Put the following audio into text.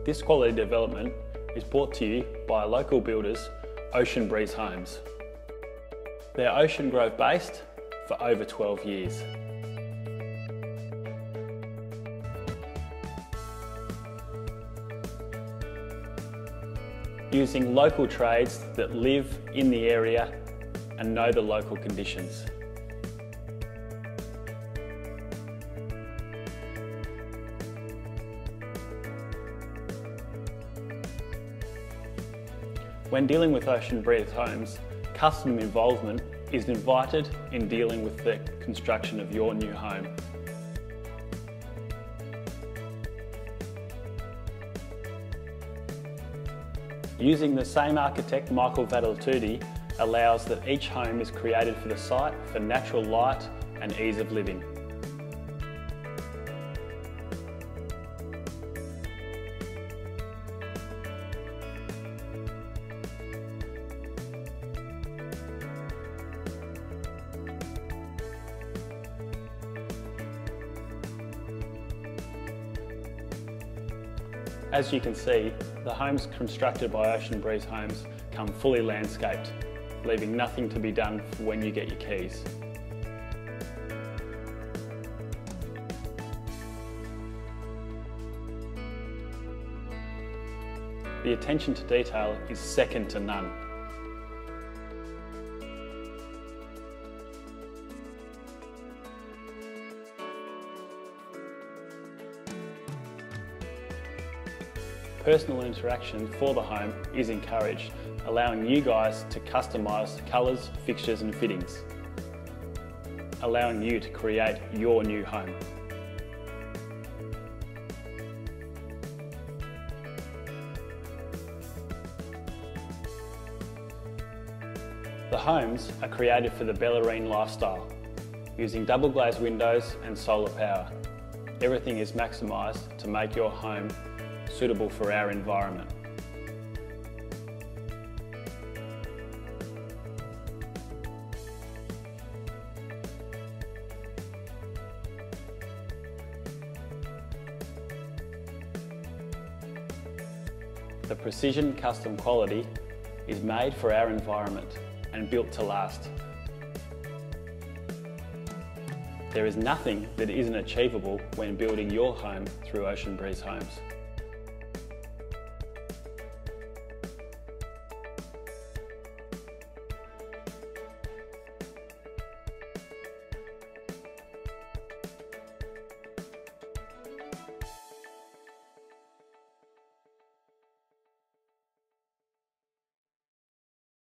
This quality development is brought to you by local builders, Ocean Breeze Homes. They're Ocean Grove based for over 12 years. Using local trades that live in the area and know the local conditions. When dealing with Ocean Breeze Homes, customer involvement is invited in dealing with the construction of your new home. Using the same architect, Michael Vadaltuti, allows that each home is created for the site for natural light and ease of living. As you can see, the homes constructed by Ocean Breeze Homes come fully landscaped, leaving nothing to be done for when you get your keys. The attention to detail is second to none. Personal interaction for the home is encouraged, allowing you guys to customise colours, fixtures and fittings, allowing you to create your new home. The homes are created for the Bellarine lifestyle, using double glazed windows and solar power. Everything is maximised to make your home suitable for our environment. The precision custom quality is made for our environment and built to last. There is nothing that isn't achievable when building your home through Ocean Breeze Homes.